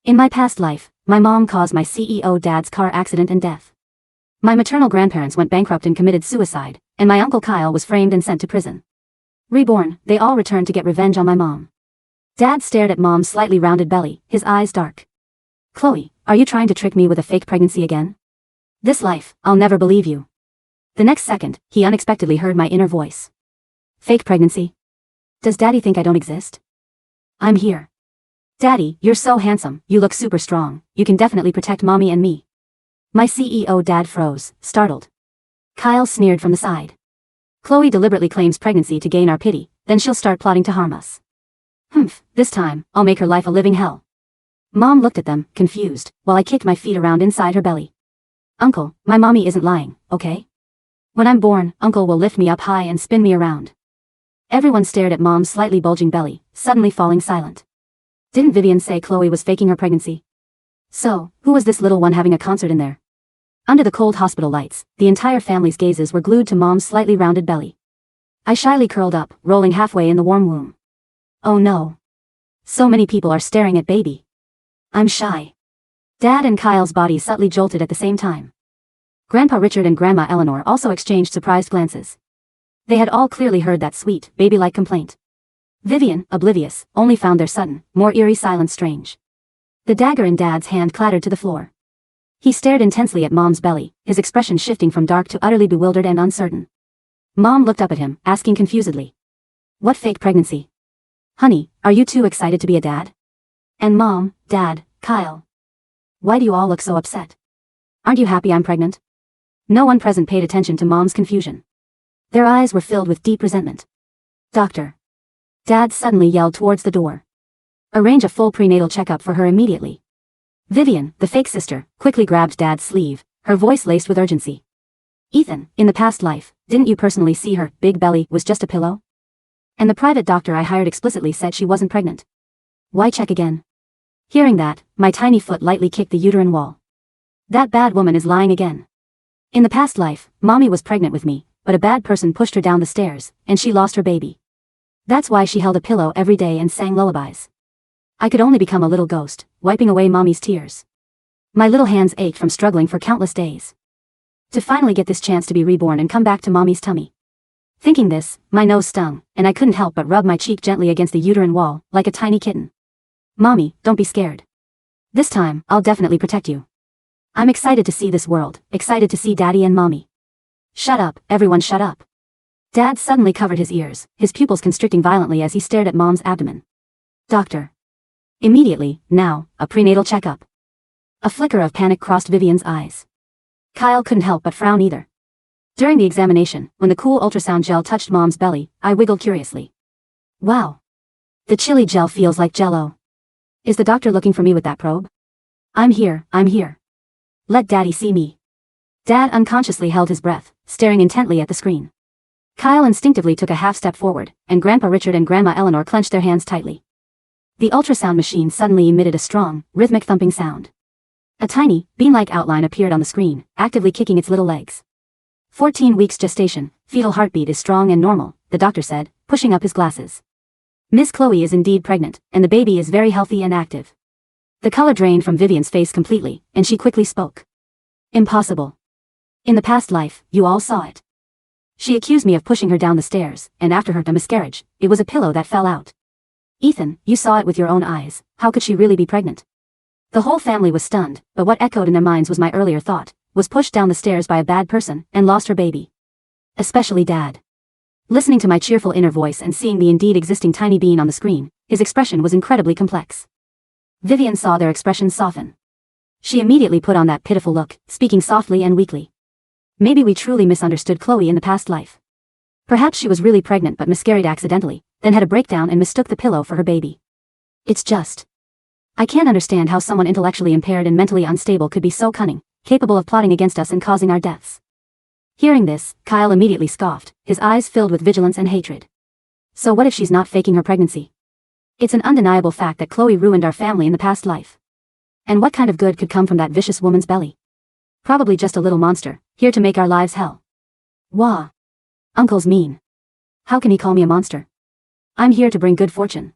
In my past life, my mom caused my CEO dad's car accident and death. My maternal grandparents went bankrupt and committed suicide, and my uncle Kyle was framed and sent to prison. Reborn, they all returned to get revenge on my mom. Dad stared at mom's slightly rounded belly, his eyes dark. Chloe, are you trying to trick me with a fake pregnancy again? This life, I'll never believe you. The next second, he unexpectedly heard my inner voice. Fake pregnancy? Does Daddy think I don't exist? I'm here. Daddy, you're so handsome, you look super strong, you can definitely protect Mommy and me. My CEO dad froze, startled. Kyle sneered from the side. Chloe deliberately claims pregnancy to gain our pity, then she'll start plotting to harm us. Hmph, this time, I'll make her life a living hell. Mom looked at them, confused, while I kicked my feet around inside her belly. Uncle, my mommy isn't lying, okay? When I'm born, Uncle will lift me up high and spin me around. Everyone stared at Mom's slightly bulging belly, suddenly falling silent. Didn't Vivian say Chloe was faking her pregnancy? So, who was this little one having a concert in there? Under the cold hospital lights, the entire family's gazes were glued to Mom's slightly rounded belly. I shyly curled up, rolling halfway in the warm womb. Oh no. So many people are staring at baby. I'm shy. Dad and Kyle's bodies subtly jolted at the same time. Grandpa Richard and Grandma Eleanor also exchanged surprised glances. They had all clearly heard that sweet, baby-like complaint. Vivian, oblivious, only found their sudden, more eerie silence strange. The dagger in Dad's hand clattered to the floor. He stared intensely at Mom's belly, his expression shifting from dark to utterly bewildered and uncertain. Mom looked up at him, asking confusedly. What fake pregnancy? Honey, are you too excited to be a dad? And Mom, Dad, Kyle. Why do you all look so upset? Aren't you happy I'm pregnant? No one present paid attention to Mom's confusion. Their eyes were filled with deep resentment. Doctor. Dad suddenly yelled towards the door. Arrange a full prenatal checkup for her immediately. Vivian, the fake sister, quickly grabbed Dad's sleeve, her voice laced with urgency. Ethan, in the past life, didn't you personally see her big belly was just a pillow? And the private doctor I hired explicitly said she wasn't pregnant. Why check again? Hearing that, my tiny foot lightly kicked the uterine wall. That bad woman is lying again. In the past life, Mommy was pregnant with me, but a bad person pushed her down the stairs, and she lost her baby. That's why she held a pillow every day and sang lullabies. I could only become a little ghost, wiping away Mommy's tears. My little hands ached from struggling for countless days. To finally get this chance to be reborn and come back to Mommy's tummy. Thinking this, my nose stung, and I couldn't help but rub my cheek gently against the uterine wall, like a tiny kitten. Mommy, don't be scared. This time, I'll definitely protect you. I'm excited to see this world, excited to see Daddy and Mommy. Shut up, everyone shut up. Dad suddenly covered his ears, his pupils constricting violently as he stared at Mom's abdomen. Doctor. Immediately, now, a prenatal checkup. A flicker of panic crossed Vivian's eyes. Kyle couldn't help but frown either. During the examination, when the cool ultrasound gel touched Mom's belly, I wiggled curiously. Wow. The chilly gel feels like Jell-O. Is the doctor looking for me with that probe? I'm here, I'm here. Let Daddy see me. Dad unconsciously held his breath, staring intently at the screen. Kyle instinctively took a half step forward, and Grandpa Richard and Grandma Eleanor clenched their hands tightly. The ultrasound machine suddenly emitted a strong, rhythmic thumping sound. A tiny, bean-like outline appeared on the screen, actively kicking its little legs. 14 weeks gestation, fetal heartbeat is strong and normal, the doctor said, pushing up his glasses. Miss Chloe is indeed pregnant, and the baby is very healthy and active. The color drained from Vivian's face completely, and she quickly spoke. Impossible. In the past life, you all saw it. She accused me of pushing her down the stairs, and after her miscarriage, it was a pillow that fell out. Ethan, you saw it with your own eyes, how could she really be pregnant? The whole family was stunned, but what echoed in their minds was my earlier thought, was pushed down the stairs by a bad person, and lost her baby. Especially Dad. Listening to my cheerful inner voice and seeing the indeed existing tiny bean on the screen, his expression was incredibly complex. Vivian saw their expressions soften. She immediately put on that pitiful look, speaking softly and weakly. Maybe we truly misunderstood Chloe in the past life. Perhaps she was really pregnant but miscarried accidentally, then had a breakdown and mistook the pillow for her baby. It's just. I can't understand how someone intellectually impaired and mentally unstable could be so cunning, capable of plotting against us and causing our deaths. Hearing this, Kyle immediately scoffed, his eyes filled with vigilance and hatred. So what if she's not faking her pregnancy? It's an undeniable fact that Chloe ruined our family in the past life. And what kind of good could come from that vicious woman's belly? Probably just a little monster, here to make our lives hell. Wah. Uncle's mean. How can he call me a monster? I'm here to bring good fortune.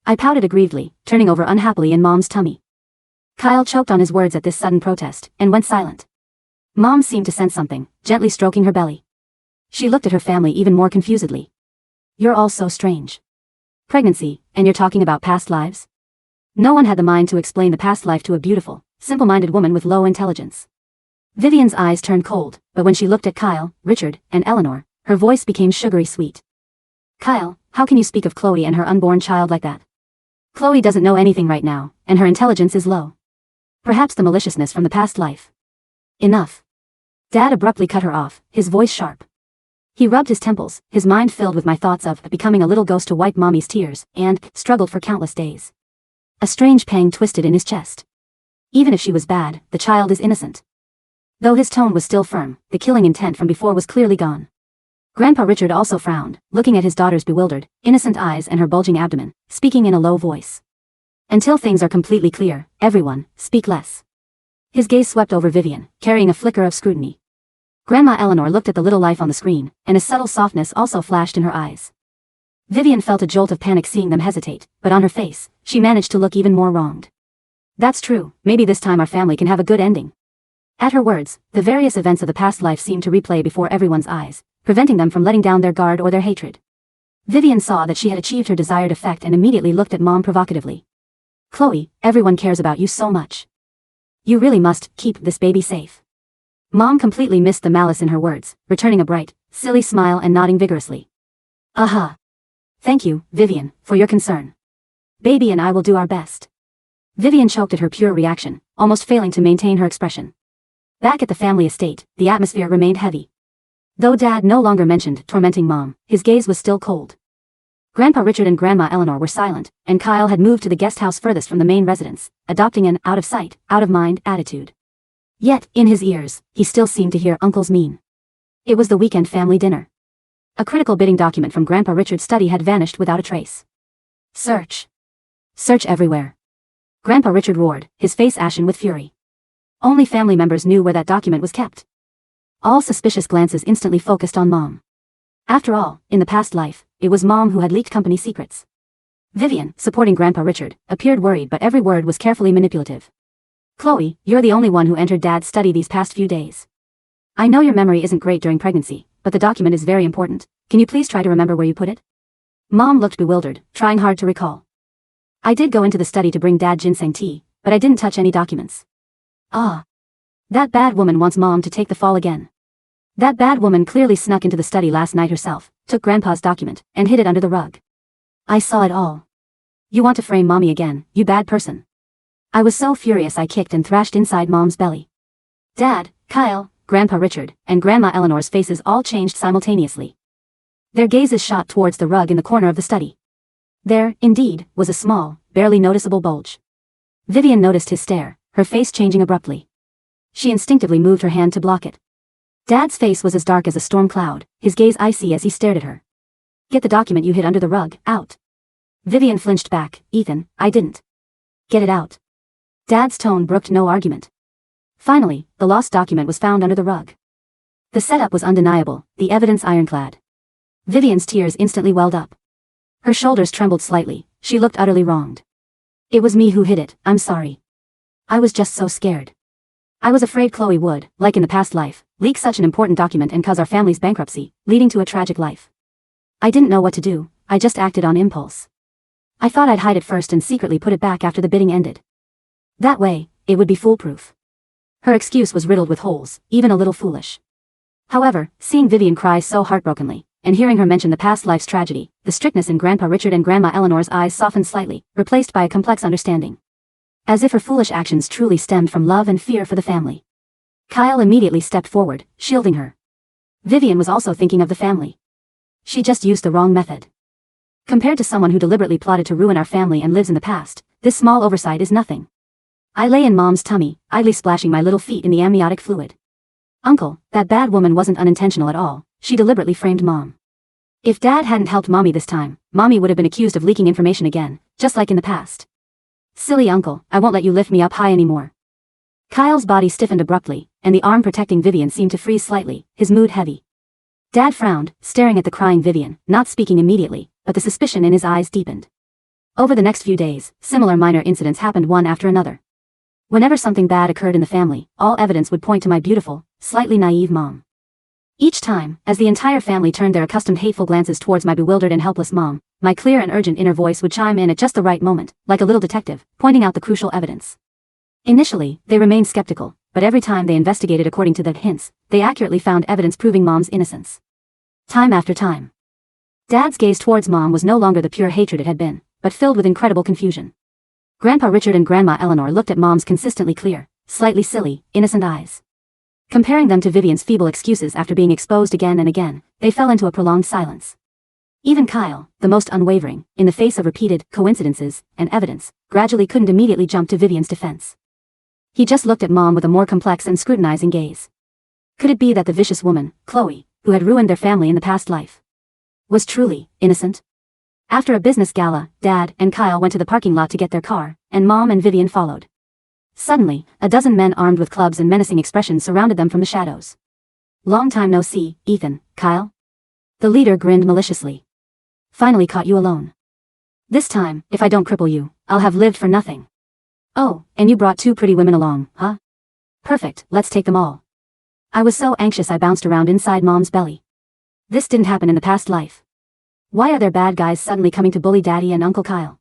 I pouted aggrievedly, turning over unhappily in Mom's tummy. Kyle choked on his words at this sudden protest, and went silent. Mom seemed to sense something, gently stroking her belly. She looked at her family even more confusedly. You're all so strange. Pregnancy, and you're talking about past lives? No one had the mind to explain the past life to a beautiful, simple-minded woman with low intelligence. Vivian's eyes turned cold, but when she looked at Kyle, Richard, and Eleanor, her voice became sugary sweet. Kyle, how can you speak of Chloe and her unborn child like that? Chloe doesn't know anything right now, and her intelligence is low. Perhaps the maliciousness from the past life. Enough. Dad abruptly cut her off, his voice sharp. He rubbed his temples, his mind filled with my thoughts of becoming a little ghost to wipe Mommy's tears, and struggled for countless days. A strange pang twisted in his chest. Even if she was bad, the child is innocent. Though his tone was still firm, the killing intent from before was clearly gone. Grandpa Richard also frowned, looking at his daughter's bewildered, innocent eyes and her bulging abdomen, speaking in a low voice. Until things are completely clear, everyone, speak less. His gaze swept over Vivian, carrying a flicker of scrutiny. Grandma Eleanor looked at the little life on the screen, and a subtle softness also flashed in her eyes. Vivian felt a jolt of panic seeing them hesitate, but on her face, she managed to look even more wronged. That's true, maybe this time our family can have a good ending. At her words, the various events of the past life seemed to replay before everyone's eyes, preventing them from letting down their guard or their hatred. Vivian saw that she had achieved her desired effect and immediately looked at Mom provocatively. Chloe, everyone cares about you so much. You really must keep this baby safe. Mom completely missed the malice in her words, returning a bright, silly smile and nodding vigorously. Thank you, Vivian, for your concern. Baby and I will do our best. Vivian choked at her pure reaction, almost failing to maintain her expression. Back at the family estate, the atmosphere remained heavy. Though Dad no longer mentioned tormenting Mom, his gaze was still cold. Grandpa Richard and Grandma Eleanor were silent, and Kyle had moved to the guest house furthest from the main residence, adopting an out-of-sight, out-of-mind attitude. Yet, in his ears, he still seemed to hear Uncle's mean. It was the weekend family dinner. A critical bidding document from Grandpa Richard's study had vanished without a trace. Search. Search everywhere. Grandpa Richard roared, his face ashen with fury. Only family members knew where that document was kept. All suspicious glances instantly focused on Mom. After all, in the past life, it was Mom who had leaked company secrets. Vivian, supporting Grandpa Richard, appeared worried but every word was carefully manipulative. Chloe, you're the only one who entered Dad's study these past few days. I know your memory isn't great during pregnancy, but the document is very important. Can you please try to remember where you put it? Mom looked bewildered, trying hard to recall. I did go into the study to bring Dad ginseng tea, but I didn't touch any documents. That bad woman wants Mom to take the fall again. That bad woman clearly snuck into the study last night herself, took Grandpa's document, and hid it under the rug. I saw it all. You want to frame Mommy again, you bad person. I was so furious I kicked and thrashed inside Mom's belly. Dad, Kyle, Grandpa Richard, and Grandma Eleanor's faces all changed simultaneously. Their gazes shot towards the rug in the corner of the study. There, indeed, was a small, barely noticeable bulge. Vivian noticed his stare, her face changing abruptly. She instinctively moved her hand to block it. Dad's face was as dark as a storm cloud, his gaze icy as he stared at her. Get the document you hid under the rug, out. Vivian flinched back. Ethan, I didn't. Get it out. Dad's tone brooked no argument. Finally, the lost document was found under the rug. The setup was undeniable, the evidence ironclad. Vivian's tears instantly welled up. Her shoulders trembled slightly, she looked utterly wronged. It was me who hid it, I'm sorry. I was just so scared. I was afraid Chloe would, like in the past life, leak such an important document and cause our family's bankruptcy, leading to a tragic life. I didn't know what to do, I just acted on impulse. I thought I'd hide it first and secretly put it back after the bidding ended. That way, it would be foolproof. Her excuse was riddled with holes, even a little foolish. However, seeing Vivian cry so heartbrokenly, and hearing her mention the past life's tragedy, the strictness in Grandpa Richard and Grandma Eleanor's eyes softened slightly, replaced by a complex understanding. As if her foolish actions truly stemmed from love and fear for the family. Kyle immediately stepped forward, shielding her. Vivian was also thinking of the family. She just used the wrong method. Compared to someone who deliberately plotted to ruin our family and lives in the past, this small oversight is nothing. I lay in Mom's tummy, idly splashing my little feet in the amniotic fluid. Uncle, that bad woman wasn't unintentional at all, she deliberately framed Mom. If Dad hadn't helped Mommy this time, Mommy would have been accused of leaking information again, just like in the past. Silly uncle, I won't let you lift me up high anymore. Kyle's body stiffened abruptly, and the arm protecting Vivian seemed to freeze slightly, his mood heavy. Dad frowned, staring at the crying Vivian, not speaking immediately, but the suspicion in his eyes deepened. Over the next few days, similar minor incidents happened one after another. Whenever something bad occurred in the family, all evidence would point to my beautiful, slightly naive mom. Each time, as the entire family turned their accustomed hateful glances towards my bewildered and helpless mom, my clear and urgent inner voice would chime in at just the right moment, like a little detective, pointing out the crucial evidence. Initially, they remained skeptical, but every time they investigated according to the hints, they accurately found evidence proving mom's innocence. Time after time. Dad's gaze towards mom was no longer the pure hatred it had been, but filled with incredible confusion. Grandpa Richard and Grandma Eleanor looked at mom's consistently clear, slightly silly, innocent eyes. Comparing them to Vivian's feeble excuses after being exposed again and again, they fell into a prolonged silence. Even Kyle, the most unwavering, in the face of repeated coincidences and evidence, gradually couldn't immediately jump to Vivian's defense. He just looked at mom with a more complex and scrutinizing gaze. Could it be that the vicious woman, Chloe, who had ruined their family in the past life, was truly innocent? After a business gala, Dad and Kyle went to the parking lot to get their car, and Mom and Vivian followed. Suddenly, a dozen men armed with clubs and menacing expressions surrounded them from the shadows. "Long time no see, Ethan, Kyle?" The leader grinned maliciously. "Finally caught you alone. This time, if I don't cripple you, I'll have lived for nothing. Oh, and you brought 2 pretty women along, huh? Perfect, let's take them all." I was so anxious I bounced around inside Mom's belly. This didn't happen in the past life. Why are there bad guys suddenly coming to bully Daddy and Uncle Kyle?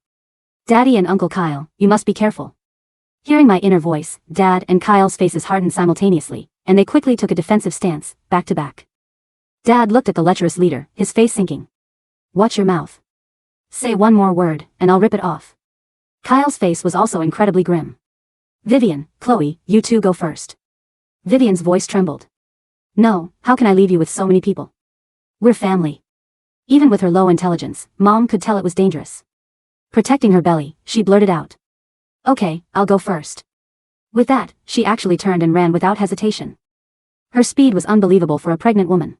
Daddy and Uncle Kyle, you must be careful. Hearing my inner voice, Dad and Kyle's faces hardened simultaneously, and they quickly took a defensive stance, back to back. Dad looked at the lecherous leader, his face sinking. "Watch your mouth. Say one more word, and I'll rip it off." Kyle's face was also incredibly grim. "Vivian, Chloe, you 2 go first." Vivian's voice trembled. "No, how can I leave you with so many people? We're family." Even with her low intelligence, Mom could tell it was dangerous. Protecting her belly, she blurted out, "Okay, I'll go first." With that, she actually turned and ran without hesitation. Her speed was unbelievable for a pregnant woman.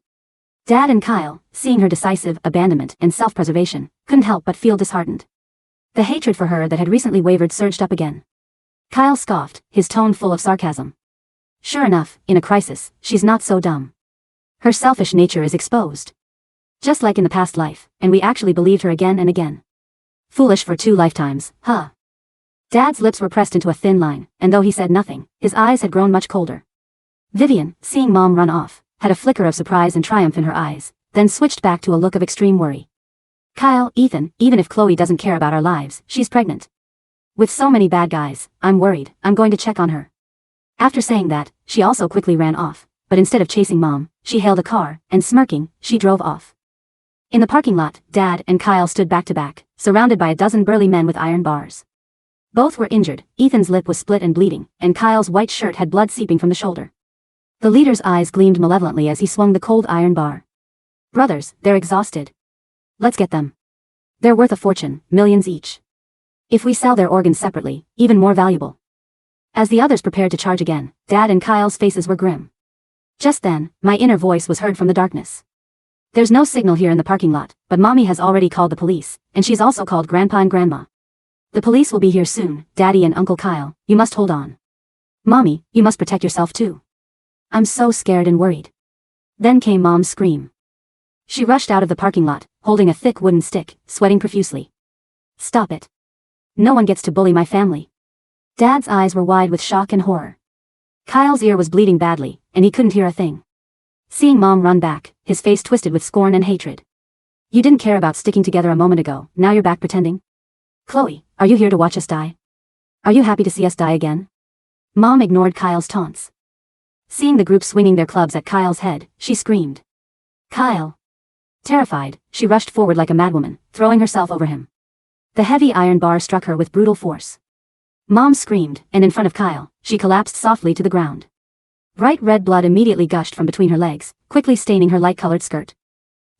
Dad and Kyle, seeing her decisive abandonment and self-preservation, couldn't help but feel disheartened. The hatred for her that had recently wavered surged up again. Kyle scoffed, his tone full of sarcasm. "Sure enough, in a crisis, she's not so dumb. Her selfish nature is exposed. Just like in the past life, and we actually believed her again and again. Foolish for 2 lifetimes, huh?" Dad's lips were pressed into a thin line, and though he said nothing, his eyes had grown much colder. Vivian, seeing Mom run off, had a flicker of surprise and triumph in her eyes, then switched back to a look of extreme worry. "Kyle, Ethan, even if Chloe doesn't care about our lives, she's pregnant. With so many bad guys, I'm worried, I'm going to check on her." After saying that, she also quickly ran off, but instead of chasing Mom, she hailed a car, and smirking, she drove off. In the parking lot, Dad and Kyle stood back to back, surrounded by a dozen burly men with iron bars. Both were injured, Ethan's lip was split and bleeding, and Kyle's white shirt had blood seeping from the shoulder. The leader's eyes gleamed malevolently as he swung the cold iron bar. "Brothers, they're exhausted. Let's get them. They're worth a fortune, millions each. If we sell their organs separately, even more valuable." As the others prepared to charge again, Dad and Kyle's faces were grim. Just then, my inner voice was heard from the darkness. "There's no signal here in the parking lot, but Mommy has already called the police, and she's also called Grandpa and Grandma. The police will be here soon, Daddy and Uncle Kyle, you must hold on. Mommy, you must protect yourself too. I'm so scared and worried." Then came Mom's scream. She rushed out of the parking lot, holding a thick wooden stick, sweating profusely. "Stop it. No one gets to bully my family." Dad's eyes were wide with shock and horror. Kyle's ear was bleeding badly, and he couldn't hear a thing. Seeing Mom run back, his face twisted with scorn and hatred. "You didn't care about sticking together a moment ago, now you're back pretending? Chloe, are you here to watch us die? Are you happy to see us die again?" Mom ignored Kyle's taunts. Seeing the group swinging their clubs at Kyle's head, she screamed. "Kyle!" Terrified, she rushed forward like a madwoman, throwing herself over him. The heavy iron bar struck her with brutal force. Mom screamed, and in front of Kyle, she collapsed softly to the ground. Bright red blood immediately gushed from between her legs, quickly staining her light-colored skirt.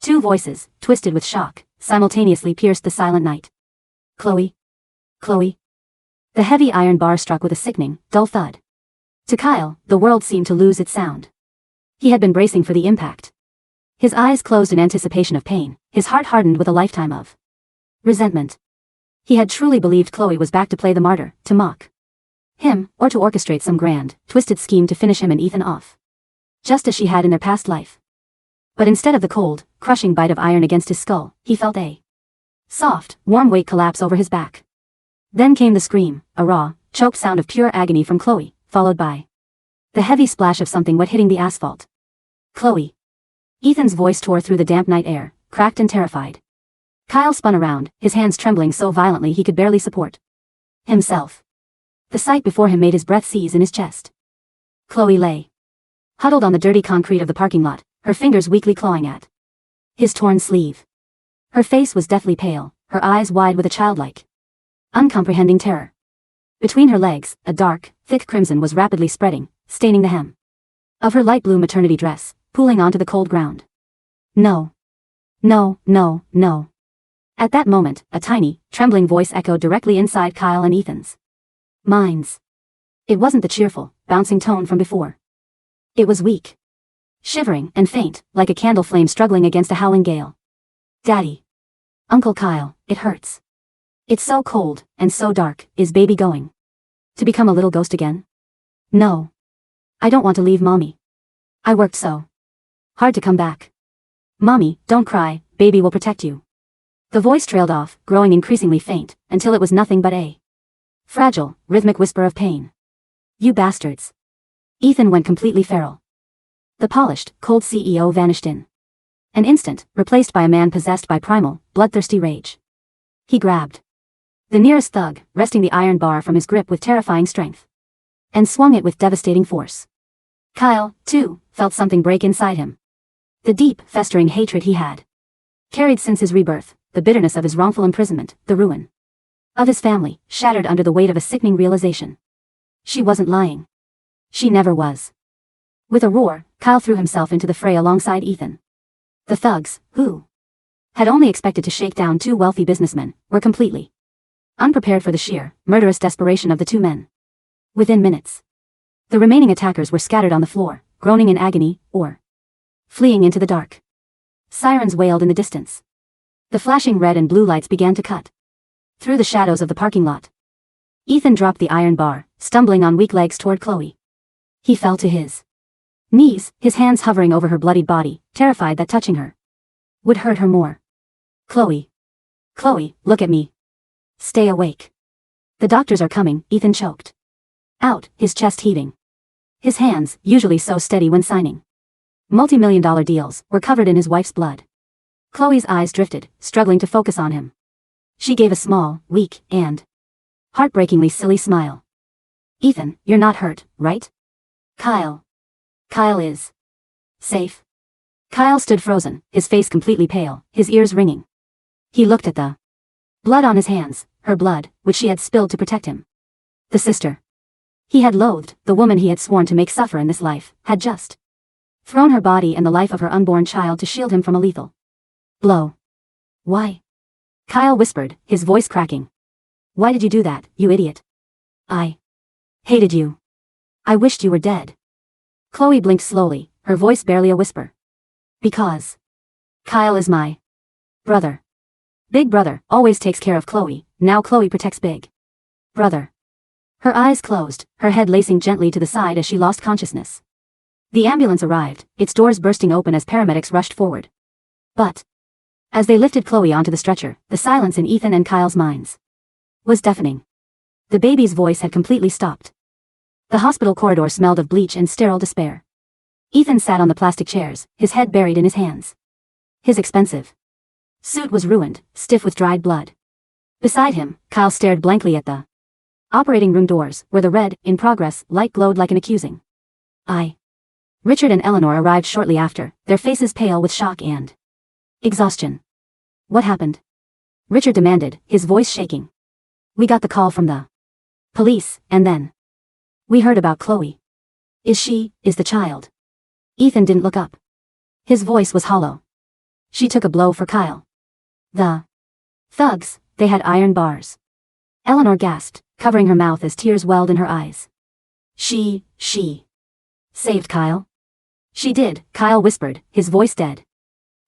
2 voices, twisted with shock, simultaneously pierced the silent night. "Chloe? Chloe?" The heavy iron bar struck with a sickening, dull thud. To Kyle, the world seemed to lose its sound. He had been bracing for the impact. His eyes closed in anticipation of pain, his heart hardened with a lifetime of resentment. He had truly believed Chloe was back to play the martyr, to mock him, or to orchestrate some grand, twisted scheme to finish him and Ethan off. Just as she had in their past life. But instead of the cold, crushing bite of iron against his skull, he felt a soft, warm weight collapse over his back. Then came the scream, a raw, choked sound of pure agony from Chloe, followed by the heavy splash of something wet hitting the asphalt. Chloe. Ethan's voice tore through the damp night air, cracked and terrified. Kyle spun around, his hands trembling so violently he could barely support himself. The sight before him made his breath seize in his chest. Chloe lay huddled on the dirty concrete of the parking lot, her fingers weakly clawing at his torn sleeve. Her face was deathly pale, her eyes wide with a childlike, uncomprehending terror. Between her legs, a dark, thick crimson was rapidly spreading, staining the hem of her light blue maternity dress, pooling onto the cold ground. No. No, no, no. At that moment, a tiny, trembling voice echoed directly inside Kyle and Ethan's minds. It wasn't the cheerful, bouncing tone from before. It was weak, shivering and faint, like a candle flame struggling against a howling gale. Daddy. Uncle Kyle, it hurts. It's so cold, and so dark. Is baby going to become a little ghost again? No. I don't want to leave Mommy. I worked so hard to come back. Mommy, don't cry, baby will protect you. The voice trailed off, growing increasingly faint, until it was nothing but a fragile, rhythmic whisper of pain. You bastards. Ethan went completely feral. The polished, cold CEO vanished in an instant, replaced by a man possessed by primal, bloodthirsty rage. He grabbed the nearest thug, wresting the iron bar from his grip with terrifying strength, and swung it with devastating force. Kyle, too, felt something break inside him. The deep, festering hatred he had carried since his rebirth, the bitterness of his wrongful imprisonment, the ruin of his family, shattered under the weight of a sickening realization. She wasn't lying. She never was. With a roar, Kyle threw himself into the fray alongside Ethan. The thugs, who had only expected to shake down two wealthy businessmen, were completely unprepared for the sheer, murderous desperation of the two men. Within minutes, the remaining attackers were scattered on the floor, groaning in agony, or fleeing into the dark. Sirens wailed in the distance. The flashing red and blue lights began to cut through the shadows of the parking lot. Ethan dropped the iron bar, stumbling on weak legs toward Chloe. He fell to his knees, his hands hovering over her bloodied body, terrified that touching her would hurt her more. Chloe. Chloe, look at me. Stay awake. The doctors are coming, Ethan choked out, his chest heaving. His hands, usually so steady when signing multi-million-dollar deals, were covered in his wife's blood. Chloe's eyes drifted, struggling to focus on him. She gave a small, weak, and heartbreakingly silly smile. Ethan, you're not hurt, right? Kyle. Kyle is safe. Kyle stood frozen, his face completely pale, his ears ringing. He looked at the blood on his hands, her blood, which she had spilled to protect him. The sister he had loathed, the woman he had sworn to make suffer in this life, had just thrown her body and the life of her unborn child to shield him from a lethal blow. Why? Kyle whispered, his voice cracking. Why did you do that, you idiot? I hated you. I wished you were dead. Chloe blinked slowly, her voice barely a whisper. Because Kyle is my brother. Big brother always takes care of Chloe, now Chloe protects Big brother. Her eyes closed, her head lacing gently to the side as she lost consciousness. The ambulance arrived, its doors bursting open as paramedics rushed forward. But as they lifted Chloe onto the stretcher, the silence in Ethan and Kyle's minds was deafening. The baby's voice had completely stopped. The hospital corridor smelled of bleach and sterile despair. Ethan sat on the plastic chairs, his head buried in his hands. His expensive suit was ruined, stiff with dried blood. Beside him, Kyle stared blankly at the operating room doors, where the red, in progress, light glowed like an accusing eye. Richard and Eleanor arrived shortly after, their faces pale with shock and exhaustion. What happened? Richard demanded, his voice shaking. We got the call from the police, and then we heard about Chloe. Is the child? Ethan didn't look up. His voice was hollow. She took a blow for Kyle. The thugs, they had iron bars. Eleanor gasped, covering her mouth as tears welled in her eyes. She saved Kyle? She did, Kyle whispered, his voice dead.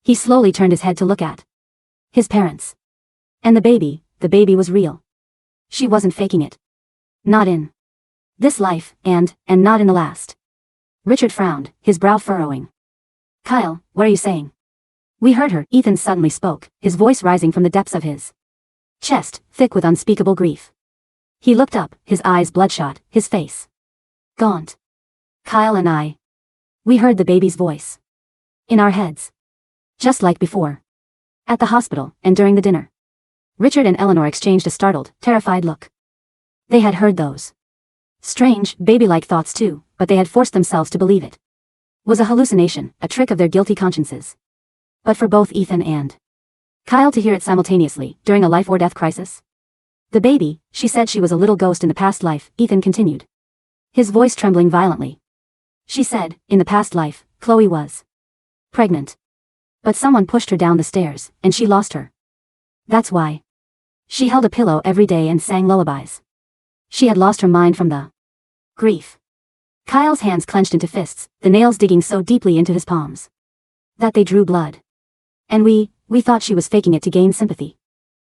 He slowly turned his head to look at his parents. And the baby was real. She wasn't faking it. Not in this life, and not in the last. Richard frowned, his brow furrowing. Kyle, what are you saying? We heard her, Ethan suddenly spoke, his voice rising from the depths of his chest, thick with unspeakable grief. He looked up, his eyes bloodshot, his face gaunt. Kyle and I. We heard the baby's voice. In our heads. Just like before. At the hospital, and during the dinner. Richard and Eleanor exchanged a startled, terrified look. They had heard those strange, baby-like thoughts too, but they had forced themselves to believe it was a hallucination, a trick of their guilty consciences. But for both Ethan and Kyle to hear it simultaneously, during a life-or-death crisis? The baby, she said she was a little ghost in the past life, Ethan continued. His voice trembling violently. She said, in the past life, Chloe was pregnant. But someone pushed her down the stairs, and she lost her. That's why. She held a pillow every day and sang lullabies. She had lost her mind from the grief. Kyle's hands clenched into fists, the nails digging so deeply into his palms that they drew blood. And we thought she was faking it to gain sympathy.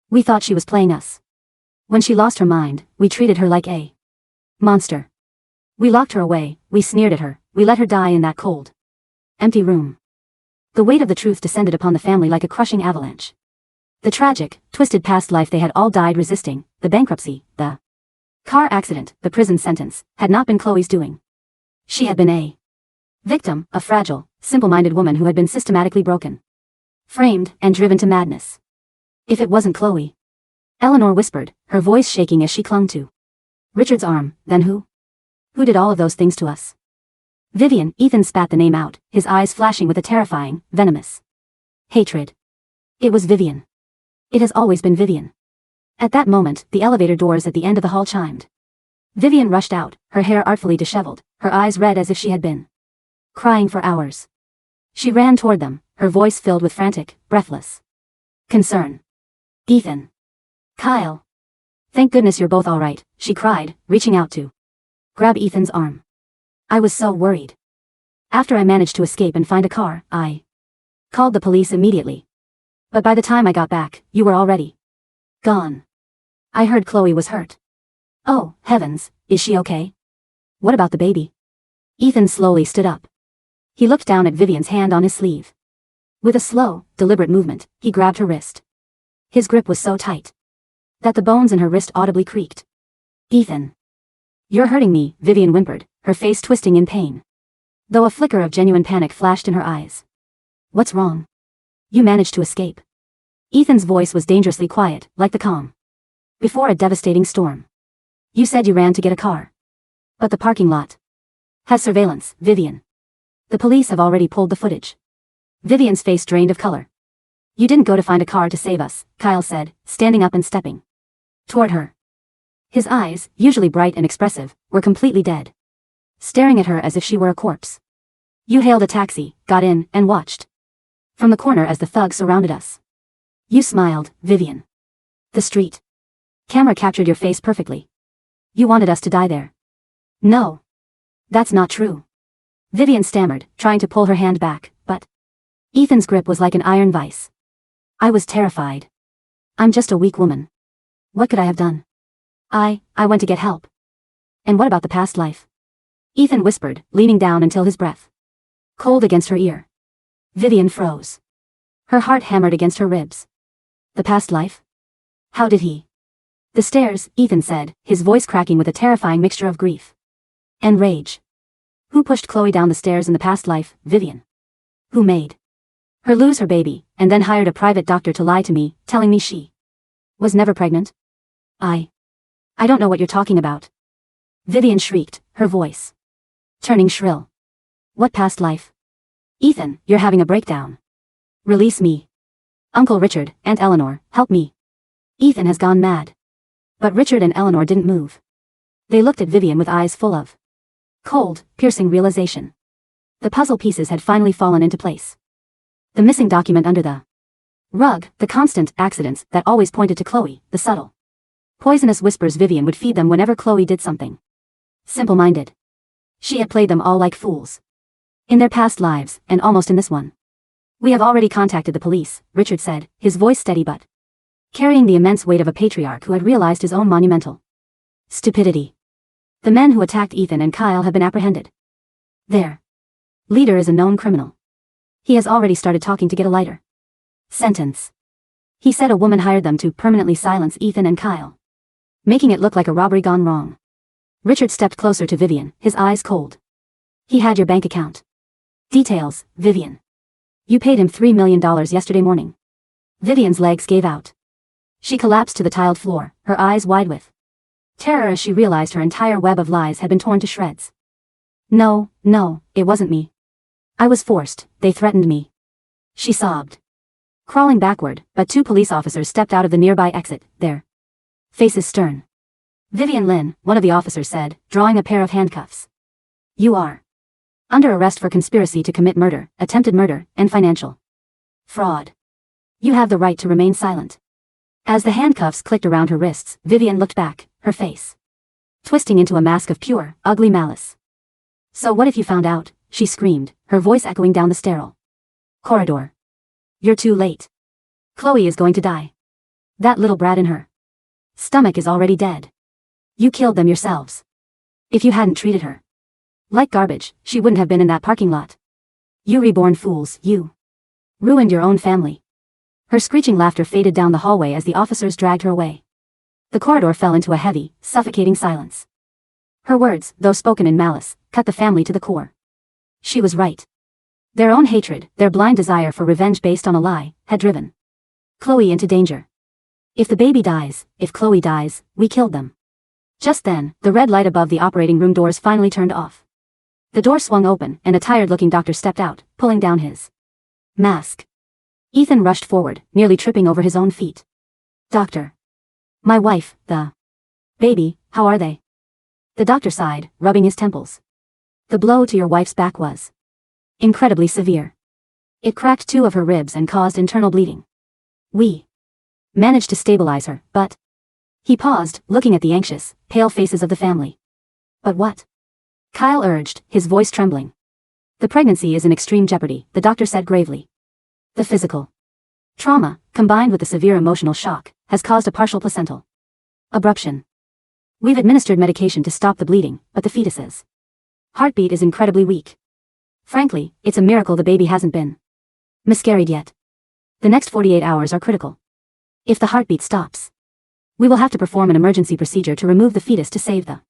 We thought she was playing us. When she lost her mind, we treated her like a monster. We locked her away, we sneered at her, we let her die in that cold, empty room. The weight of the truth descended upon the family like a crushing avalanche. The tragic, twisted past life they had all died resisting, the bankruptcy, the car accident, the prison sentence, had not been Chloe's doing. She had been a victim, a fragile, simple-minded woman who had been systematically broken, framed, and driven to madness. If it wasn't Chloe, Eleanor whispered, her voice shaking as she clung to Richard's arm, then who? Who did all of those things to us? Vivian, Ethan spat the name out, his eyes flashing with a terrifying, venomous hatred. It was Vivian. It has always been Vivian. At that moment, the elevator doors at the end of the hall chimed. Vivian rushed out, her hair artfully disheveled, her eyes red as if she had been crying for hours. She ran toward them, her voice filled with frantic, breathless concern. Ethan. Kyle. Thank goodness you're both all right, she cried, reaching out to grab Ethan's arm. I was so worried. After I managed to escape and find a car, I called the police immediately. But by the time I got back, you were already gone. I heard Chloe was hurt. Oh, heavens, is she okay? What about the baby? Ethan slowly stood up. He looked down at Vivian's hand on his sleeve. With a slow, deliberate movement, he grabbed her wrist. His grip was so tight that the bones in her wrist audibly creaked. Ethan. You're hurting me, Vivian whimpered, her face twisting in pain, though a flicker of genuine panic flashed in her eyes. What's wrong? You managed to escape. Ethan's voice was dangerously quiet, like the calm before a devastating storm. You said you ran to get a car. But the parking lot has surveillance, Vivian. The police have already pulled the footage. Vivian's face drained of color. You didn't go to find a car to save us, Kyle said, standing up and stepping toward her. His eyes, usually bright and expressive, were completely dead, staring at her as if she were a corpse. You hailed a taxi, got in, and watched from the corner as the thugs surrounded us. You smiled, Vivian. The street camera captured your face perfectly. You wanted us to die there. No. That's not true. Vivian stammered, trying to pull her hand back, but Ethan's grip was like an iron vice. I was terrified. I'm just a weak woman. What could I have done? I went to get help. And what about the past life? Ethan whispered, leaning down until his breath cold against her ear. Vivian froze. Her heart hammered against her ribs. The past life? How did he? The stairs, Ethan said, his voice cracking with a terrifying mixture of grief and rage. Who pushed Chloe down the stairs in the past life, Vivian? Who made her lose her baby, and then hired a private doctor to lie to me, telling me she was never pregnant? I don't know what you're talking about. Vivian shrieked, her voice turning shrill. What past life? Ethan, you're having a breakdown. Release me. Uncle Richard, Aunt Eleanor, help me. Ethan has gone mad. But Richard and Eleanor didn't move. They looked at Vivian with eyes full of cold, piercing realization. The puzzle pieces had finally fallen into place. The missing document under the rug, the constant accidents that always pointed to Chloe, the subtle poisonous whispers Vivian would feed them whenever Chloe did something simple-minded. She had played them all like fools. In their past lives, and almost in this one. We have already contacted the police, Richard said, his voice steady but carrying the immense weight of a patriarch who had realized his own monumental stupidity. The men who attacked Ethan and Kyle have been apprehended. Their leader is a known criminal. He has already started talking to get a lighter sentence. He said a woman hired them to permanently silence Ethan and Kyle. making it look like a robbery gone wrong. Richard stepped closer to Vivian, his eyes cold. He had your bank account details, Vivian. You paid him $3 million yesterday morning. Vivian's legs gave out. She collapsed to the tiled floor, her eyes wide with terror as she realized her entire web of lies had been torn to shreds. No, it wasn't me. I was forced, they threatened me. She sobbed. Crawling backward, but 2 police officers stepped out of the nearby exit, their faces stern. Vivian Lin, one of the officers said, drawing a pair of handcuffs. You are under arrest for conspiracy to commit murder, attempted murder, and financial fraud. You have the right to remain silent. As the handcuffs clicked around her wrists, Vivian looked back, her face twisting into a mask of pure, ugly malice. So what if you found out? She screamed, her voice echoing down the sterile corridor. You're too late. Chloe is going to die. That little brat in her stomach is already dead. You killed them yourselves. If you hadn't treated her like garbage, she wouldn't have been in that parking lot. You reborn fools, you ruined your own family. Her screeching laughter faded down the hallway as the officers dragged her away. The corridor fell into a heavy, suffocating silence. Her words, though spoken in malice, cut the family to the core. She was right. Their own hatred, their blind desire for revenge based on a lie, had driven Chloe into danger. If the baby dies, if Chloe dies, we killed them. Just then, the red light above the operating room doors finally turned off. The door swung open, and a tired-looking doctor stepped out, pulling down his mask. Ethan rushed forward, nearly tripping over his own feet. Doctor. My wife, the baby, how are they? The doctor sighed, rubbing his temples. The blow to your wife's back was incredibly severe. It cracked 2 of her ribs and caused internal bleeding. We managed to stabilize her, but... He paused, looking at the anxious, pale faces of the family. But what? Kyle urged, his voice trembling. The pregnancy is in extreme jeopardy, the doctor said gravely. The physical trauma, combined with the severe emotional shock, has caused a partial placental abruption. We've administered medication to stop the bleeding, but the fetus's heartbeat is incredibly weak. Frankly, it's a miracle the baby hasn't been miscarried yet. The next 48 hours are critical. If the heartbeat stops, we will have to perform an emergency procedure to remove the fetus to save the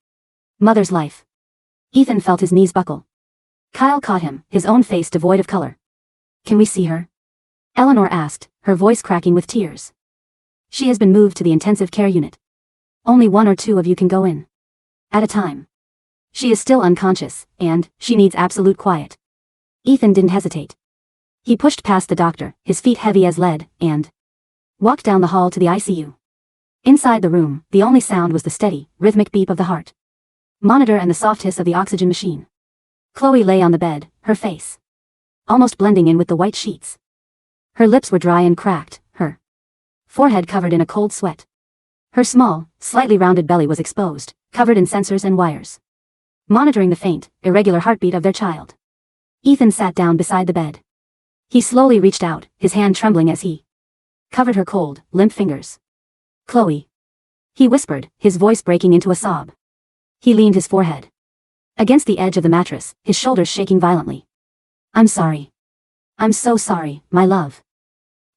mother's life. Ethan felt his knees buckle. Kyle caught him, his own face devoid of color. Can we see her? Eleanor asked, her voice cracking with tears. She has been moved to the intensive care unit. Only 1 or 2 of you can go in at a time. She is still unconscious, and she needs absolute quiet. Ethan didn't hesitate. He pushed past the doctor, his feet heavy as lead, and walked down the hall to the ICU. Inside the room, the only sound was the steady, rhythmic beep of the heart monitor and the soft hiss of the oxygen machine. Chloe lay on the bed, her face almost blending in with the white sheets. Her lips were dry and cracked, her forehead covered in a cold sweat. Her small, slightly rounded belly was exposed, covered in sensors and wires, monitoring the faint, irregular heartbeat of their child. Ethan sat down beside the bed. He slowly reached out, his hand trembling as he covered her cold, limp fingers. Chloe. He whispered, his voice breaking into a sob. He leaned his forehead against the edge of the mattress, his shoulders shaking violently. I'm sorry. I'm so sorry, my love.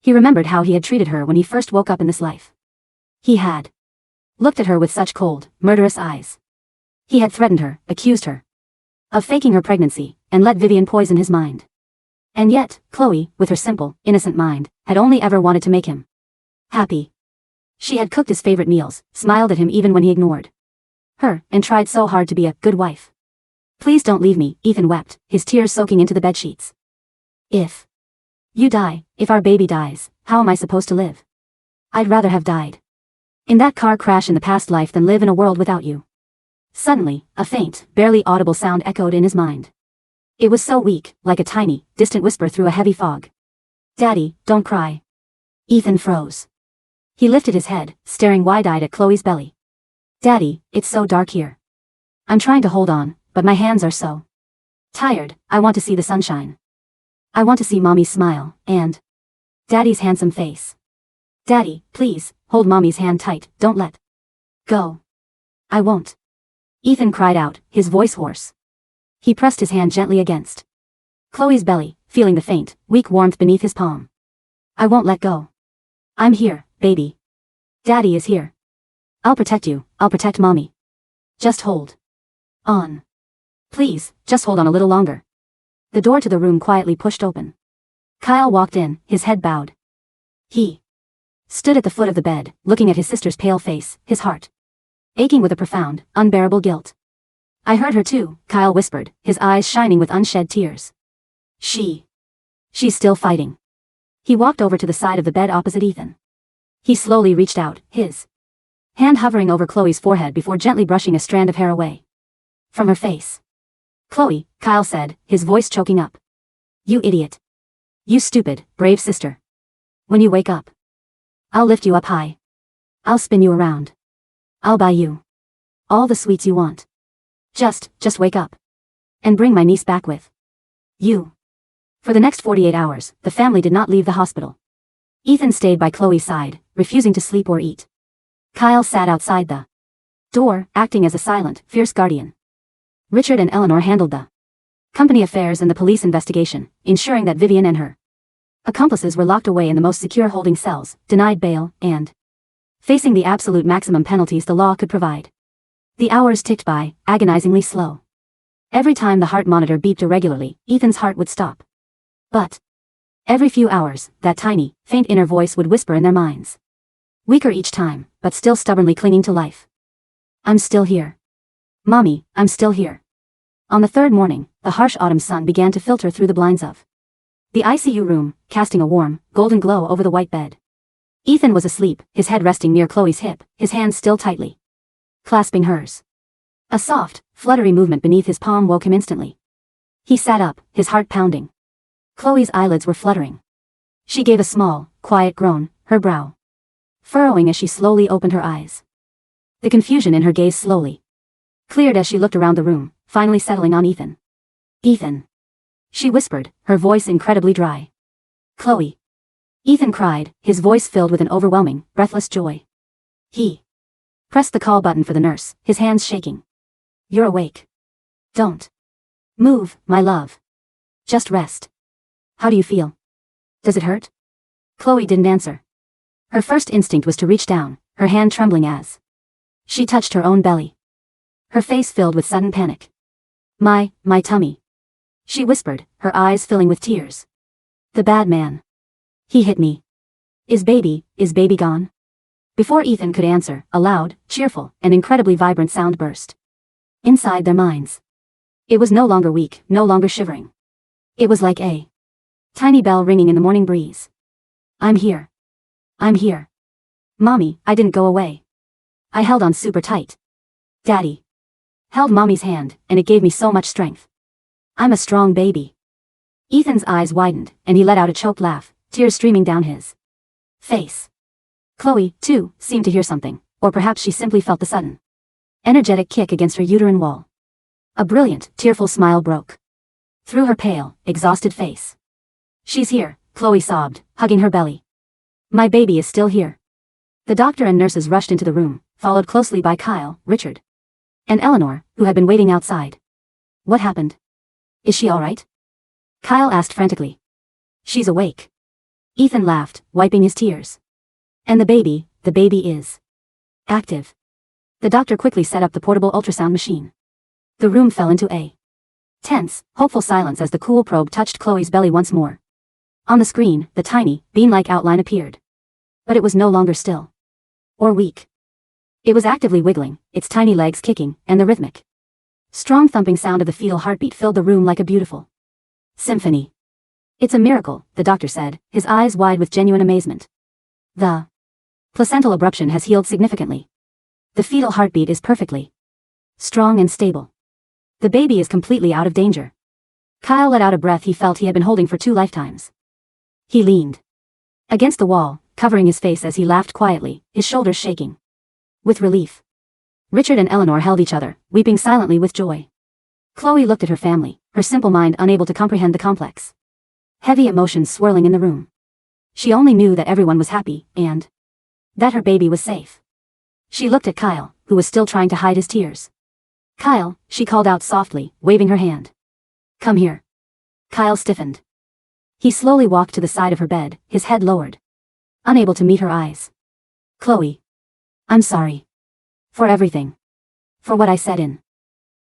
He remembered how he had treated her when he first woke up in this life. He had looked at her with such cold, murderous eyes. He had threatened her, accused her of faking her pregnancy, and let Vivian poison his mind. And yet, Chloe, with her simple, innocent mind, had only ever wanted to make him happy. She had cooked his favorite meals, smiled at him even when he ignored her, and tried so hard to be a good wife. Please don't leave me, Ethan wept, his tears soaking into the bedsheets. If you die, if our baby dies, how am I supposed to live? I'd rather have died in that car crash in the past life than live in a world without you. Suddenly, a faint, barely audible sound echoed in his mind. It was so weak, like a tiny, distant whisper through a heavy fog. Daddy, don't cry. Ethan froze. He lifted his head, staring wide-eyed at Chloe's belly. Daddy, it's so dark here. I'm trying to hold on, but my hands are so tired. I want to see the sunshine. I want to see Mommy's smile, and Daddy's handsome face. Daddy, please, hold Mommy's hand tight, don't let go. I won't. Ethan cried out, his voice hoarse. He pressed his hand gently against Chloe's belly, feeling the faint, weak warmth beneath his palm. I won't let go. I'm here, baby. Daddy is here. I'll protect you, I'll protect mommy. Just hold on. Please, just hold on a little longer. The door to the room quietly pushed open. Kyle walked in, his head bowed. He stood at the foot of the bed, looking at his sister's pale face, his heart aching with a profound, unbearable guilt. I heard her too, Kyle whispered, his eyes shining with unshed tears. She's still fighting. He walked over to the side of the bed opposite Ethan. He slowly reached out, his hand hovering over Chloe's forehead before gently brushing a strand of hair away from her face. Chloe, Kyle said, his voice choking up. You idiot. You stupid, brave sister. When you wake up, I'll lift you up high. I'll spin you around. I'll buy you all the sweets you want. Just wake up. And bring my niece back with you. For the next 48 hours, the family did not leave the hospital. Ethan stayed by Chloe's side, refusing to sleep or eat. Kyle sat outside the door, acting as a silent, fierce guardian. Richard and Eleanor handled the company affairs and the police investigation, ensuring that Vivian and her accomplices were locked away in the most secure holding cells, denied bail, and facing the absolute maximum penalties the law could provide. The hours ticked by, agonizingly slow. Every time the heart monitor beeped irregularly, Ethan's heart would stop. But every few hours, that tiny, faint inner voice would whisper in their minds. Weaker each time, but still stubbornly clinging to life. I'm still here. Mommy, I'm still here. On the third morning, the harsh autumn sun began to filter through the blinds of the ICU room, casting a warm, golden glow over the white bed. Ethan was asleep, his head resting near Chloe's hip, his hands still tightly clasping hers. A soft, fluttery movement beneath his palm woke him instantly. He sat up, his heart pounding. Chloe's eyelids were fluttering. She gave a small, quiet groan, her brow furrowing as she slowly opened her eyes. The confusion in her gaze slowly cleared as she looked around the room, finally settling on Ethan. Ethan. She whispered, her voice incredibly dry. Chloe. Ethan cried, his voice filled with an overwhelming, breathless joy. He pressed the call button for the nurse, his hands shaking. You're awake. Don't move, my love. Just rest. How do you feel? Does it hurt? Chloe didn't answer. Her first instinct was to reach down, her hand trembling as she touched her own belly. Her face filled with sudden panic. My tummy. She whispered, her eyes filling with tears. The bad man. He hit me. Is baby gone? Before Ethan could answer, a loud, cheerful, and incredibly vibrant sound burst inside their minds. It was no longer weak, no longer shivering. It was like a tiny bell ringing in the morning breeze. I'm here. I'm here. Mommy, I didn't go away. I held on super tight. Daddy held Mommy's hand, and it gave me so much strength. I'm a strong baby. Ethan's eyes widened, and he let out a choked laugh, tears streaming down his face. Chloe, too, seemed to hear something, or perhaps she simply felt the sudden, energetic kick against her uterine wall. A brilliant, tearful smile broke through her pale, exhausted face. She's here, Chloe sobbed, hugging her belly. My baby is still here. The doctor and nurses rushed into the room, followed closely by Kyle, Richard, and Eleanor, who had been waiting outside. What happened? Is she all right? Kyle asked frantically. She's awake. Ethan laughed, wiping his tears. And the baby is active. The doctor quickly set up the portable ultrasound machine. The room fell into a tense, hopeful silence as the cool probe touched Chloe's belly once more. On the screen, the tiny, bean-like outline appeared. But it was no longer still. Or weak. It was actively wiggling, its tiny legs kicking, and the rhythmic, strong thumping sound of the fetal heartbeat filled the room like a beautiful symphony. It's a miracle, the doctor said, his eyes wide with genuine amazement. The placental abruption has healed significantly. The fetal heartbeat is perfectly strong and stable. The baby is completely out of danger. Kyle let out a breath he felt he had been holding for 2 lifetimes. He leaned against the wall, covering his face as he laughed quietly, his shoulders shaking with relief. Richard and Eleanor held each other, weeping silently with joy. Chloe looked at her family, her simple mind unable to comprehend the complex, heavy emotions swirling in the room. She only knew that everyone was happy, and that her baby was safe. She looked at Kyle, who was still trying to hide his tears. Kyle, she called out softly, waving her hand. Come here. Kyle stiffened. He slowly walked to the side of her bed, his head lowered, unable to meet her eyes. Chloe. I'm sorry. For everything. For what I said in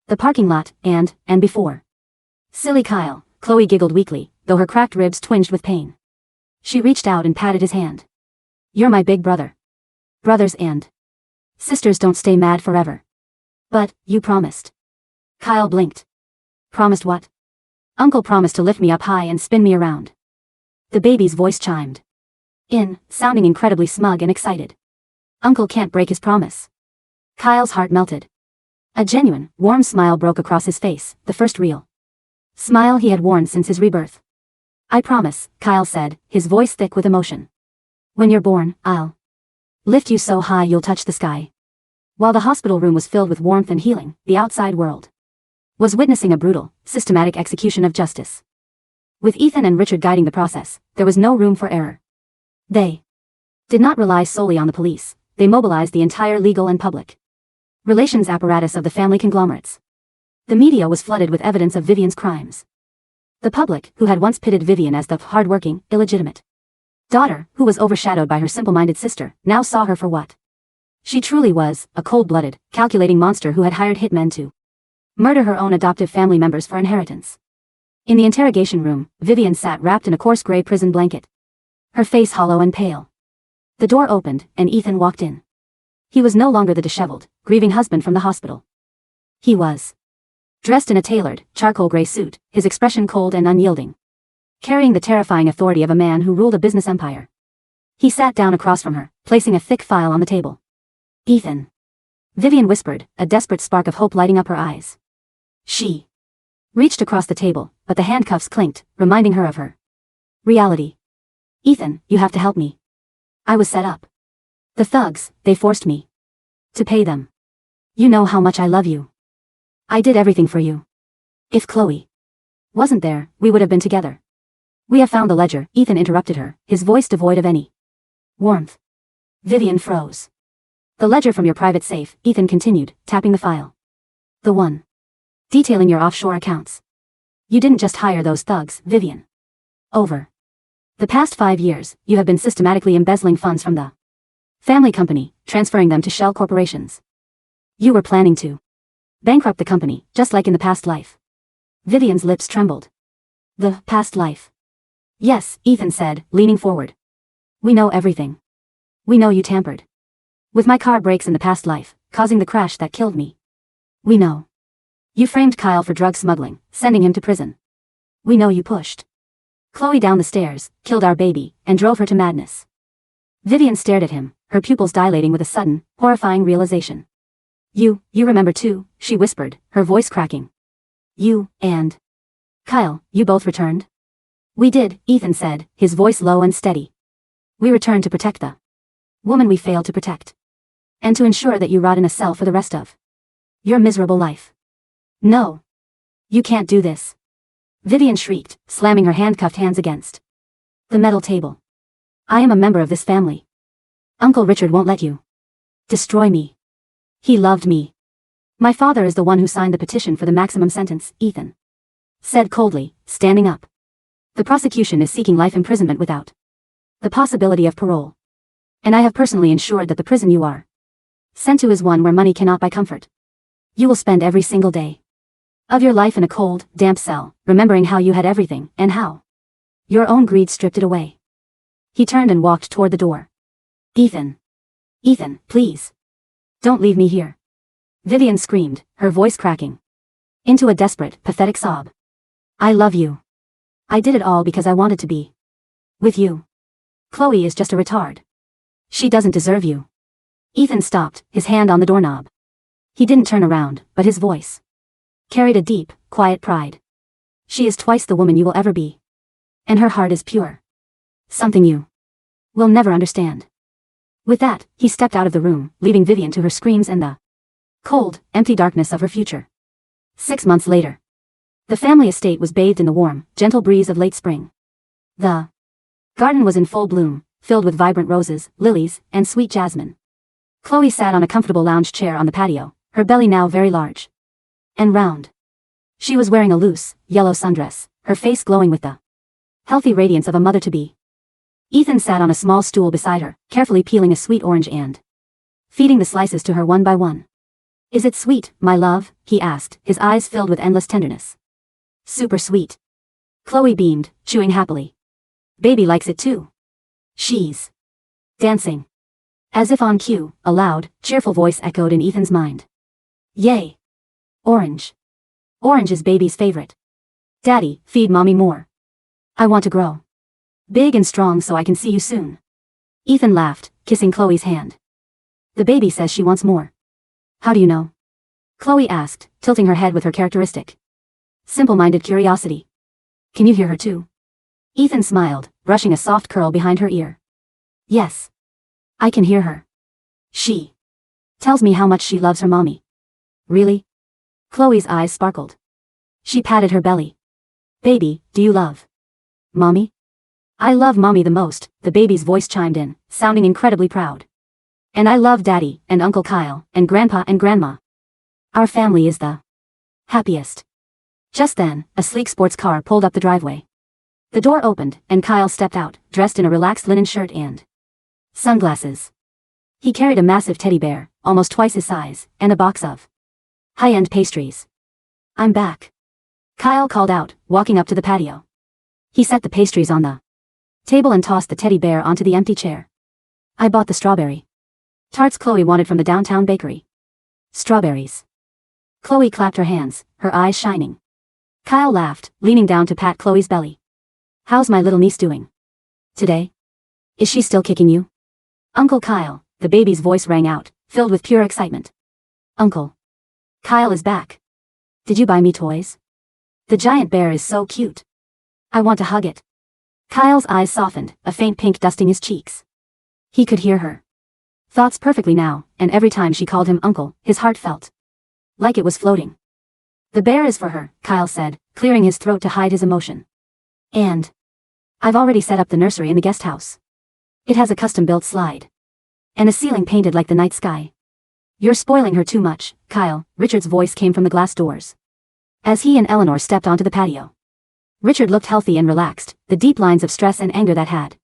the parking lot, and before. Silly Kyle, Chloe giggled weakly, though her cracked ribs twinged with pain. She reached out and patted his hand. You're my big brother. Brothers and sisters don't stay mad forever. But, you promised. Kyle blinked. Promised what? Uncle promised to lift me up high and spin me around. The baby's voice chimed in, sounding incredibly smug and excited. Uncle can't break his promise. Kyle's heart melted. A genuine, warm smile broke across his face, the first real smile he had worn since his rebirth. I promise, Kyle said, his voice thick with emotion. When you're born, I'll lift you so high you'll touch the sky. While the hospital room was filled with warmth and healing, the outside world was witnessing a brutal, systematic execution of justice. With Ethan and Richard guiding the process, there was no room for error. They did not rely solely on the police, they mobilized the entire legal and public relations apparatus of the family conglomerates. The media was flooded with evidence of Vivian's crimes. The public, who had once pitted Vivian as the hard-working, illegitimate daughter, who was overshadowed by her simple-minded sister, now saw her for what she truly was, a cold-blooded, calculating monster who had hired hitmen to murder her own adoptive family members for inheritance. In the interrogation room, Vivian sat wrapped in a coarse gray prison blanket, her face hollow and pale. The door opened, and Ethan walked in. He was no longer the disheveled, grieving husband from the hospital. He was dressed in a tailored, charcoal gray suit, his expression cold and unyielding, carrying the terrifying authority of a man who ruled a business empire. He sat down across from her, placing a thick file on the table. Ethan. Vivian whispered, a desperate spark of hope lighting up her eyes. She reached across the table, but the handcuffs clinked, reminding her of her reality. Ethan, you have to help me. I was set up. The thugs, they forced me to pay them. You know how much I love you. I did everything for you. If Chloe wasn't there, we would have been together. We have found the ledger, Ethan interrupted her, his voice devoid of any warmth. Vivian froze. The ledger from your private safe, Ethan continued, tapping the file. The one detailing your offshore accounts. You didn't just hire those thugs, Vivian. Over the past 5 years, you have been systematically embezzling funds from the family company, transferring them to shell corporations. You were planning to bankrupt the company, just like in the past life. Vivian's lips trembled. The past life. Yes, Ethan said, leaning forward. We know everything. We know you tampered with my car brakes in the past life, causing the crash that killed me. We know you framed Kyle for drug smuggling, sending him to prison. We know you pushed Chloe down the stairs, killed our baby, and drove her to madness. Vivian stared at him, her pupils dilating with a sudden, horrifying realization. You remember too, she whispered, her voice cracking. You, and Kyle, you both returned? We did, Ethan said, his voice low and steady. We returned to protect the woman we failed to protect. And to ensure that you rot in a cell for the rest of your miserable life. No. You can't do this. Vivian shrieked, slamming her handcuffed hands against the metal table. I am a member of this family. Uncle Richard won't let you destroy me. He loved me. My father is the one who signed the petition for the maximum sentence, Ethan said coldly, standing up. The prosecution is seeking life imprisonment without the possibility of parole. And I have personally ensured that the prison you are sent to is one where money cannot buy comfort. You will spend every single day of your life in a cold, damp cell, remembering how you had everything, and how your own greed stripped it away. He turned and walked toward the door. Ethan. Ethan, please. Don't leave me here. Vivian screamed, her voice cracking into a desperate, pathetic sob. I love you. I did it all because I wanted to be with you. Chloe is just a retard. She doesn't deserve you. Ethan stopped, his hand on the doorknob. He didn't turn around, but his voice carried a deep, quiet pride. She is twice the woman you will ever be. And her heart is pure. Something you will never understand. With that, he stepped out of the room, leaving Vivian to her screams and the cold, empty darkness of her future. 6 months later. The family estate was bathed in the warm, gentle breeze of late spring. The garden was in full bloom, filled with vibrant roses, lilies, and sweet jasmine. Chloe sat on a comfortable lounge chair on the patio, her belly now very large and round. She was wearing a loose, yellow sundress, her face glowing with the healthy radiance of a mother-to-be. Ethan sat on a small stool beside her, carefully peeling a sweet orange and feeding the slices to her one by one. Is it sweet, my love? He asked, his eyes filled with endless tenderness. Super sweet. Chloe beamed, chewing happily. Baby likes it too. She's dancing. As if on cue, a loud, cheerful voice echoed in Ethan's mind. Yay. Orange. Orange is baby's favorite. Daddy, feed mommy more. I want to grow big and strong so I can see you soon. Ethan laughed, kissing Chloe's hand. The baby says she wants more. How do you know? Chloe asked, tilting her head with her characteristic simple-minded curiosity. Can you hear her too? Ethan smiled, brushing a soft curl behind her ear. Yes. I can hear her. She tells me how much she loves her mommy. Really? Chloe's eyes sparkled. She patted her belly. Baby, do you love mommy? I love mommy the most, the baby's voice chimed in, sounding incredibly proud. And I love Daddy, and Uncle Kyle, and Grandpa and Grandma. Our family is the happiest. Just then, a sleek sports car pulled up the driveway. The door opened, and Kyle stepped out, dressed in a relaxed linen shirt and sunglasses. He carried a massive teddy bear, almost twice his size, and a box of high-end pastries. I'm back. Kyle called out, walking up to the patio. He set the pastries on the table and tossed the teddy bear onto the empty chair. I bought the strawberry tarts Chloe wanted from the downtown bakery. Strawberries. Chloe clapped her hands, her eyes shining. Kyle laughed, leaning down to pat Chloe's belly. How's my little niece doing today? Is she still kicking you? Uncle Kyle, the baby's voice rang out, filled with pure excitement. Uncle Kyle is back. Did you buy me toys? The giant bear is so cute. I want to hug it. Kyle's eyes softened, a faint pink dusting his cheeks. He could hear her thoughts perfectly now, and every time she called him uncle, his heart felt like it was floating. The bear is for her, Kyle said, clearing his throat to hide his emotion. And I've already set up the nursery in the guest house. It has a custom-built slide. And a ceiling painted like the night sky. You're spoiling her too much, Kyle, Richard's voice came from the glass doors. As he and Eleanor stepped onto the patio. Richard looked healthy and relaxed, the deep lines of stress and anger that had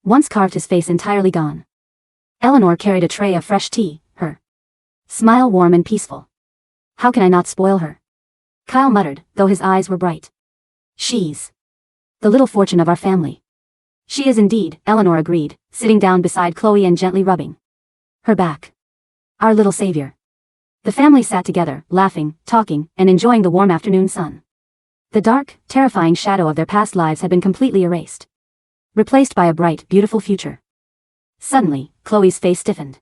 once carved his face entirely gone. Eleanor carried a tray of fresh tea, her smile warm and peaceful. How can I not spoil her? Kyle muttered, though his eyes were bright. She's the little fortune of our family. She is indeed, Eleanor agreed, sitting down beside Chloe and gently rubbing her back. Our little savior. The family sat together, laughing, talking, and enjoying the warm afternoon sun. The dark, terrifying shadow of their past lives had been completely erased. Replaced by a bright, beautiful future. Suddenly, Chloe's face stiffened.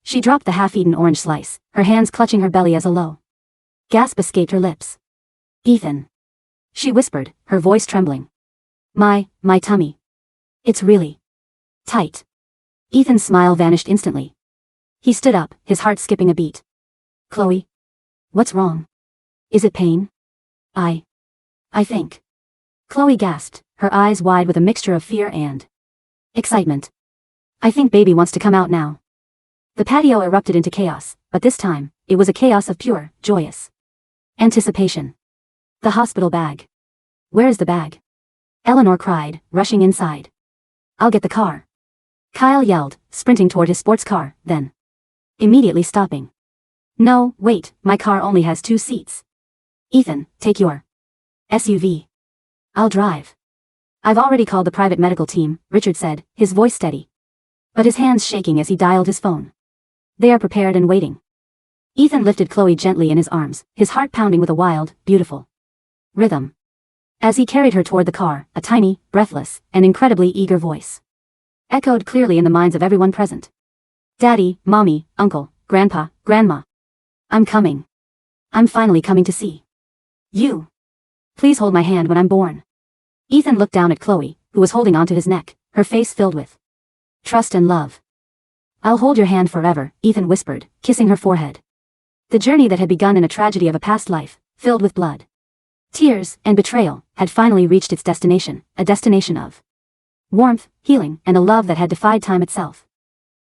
She dropped the half-eaten orange slice, her hands clutching her belly as a low gasp escaped her lips. Ethan. She whispered, her voice trembling. My tummy. It's really tight. Ethan's smile vanished instantly. He stood up, his heart skipping a beat. Chloe? What's wrong? Is it pain? I think. Chloe gasped, her eyes wide with a mixture of fear and excitement. I think baby wants to come out now. The patio erupted into chaos, but this time, it was a chaos of pure, joyous anticipation. The hospital bag. Where is the bag? Eleanor cried, rushing inside. I'll get the car. Kyle yelled, sprinting toward his sports car, then immediately stopping. No, wait, my car only has 2 seats. Ethan, take your SUV. I'll drive. I've already called the private medical team, Richard said, his voice steady. But his hands shaking as he dialed his phone. They are prepared and waiting. Ethan lifted Chloe gently in his arms, his heart pounding with a wild, beautiful rhythm. As he carried her toward the car, a tiny, breathless, and incredibly eager voice echoed clearly in the minds of everyone present. Daddy, Mommy, Uncle, Grandpa, Grandma. I'm coming. I'm finally coming to see you. Please hold my hand when I'm born. Ethan looked down at Chloe, who was holding onto his neck, her face filled with trust and love. I'll hold your hand forever, Ethan whispered, kissing her forehead. The journey that had begun in a tragedy of a past life, filled with blood, tears, and betrayal, had finally reached its destination, a destination of warmth, healing, and a love that had defied time itself.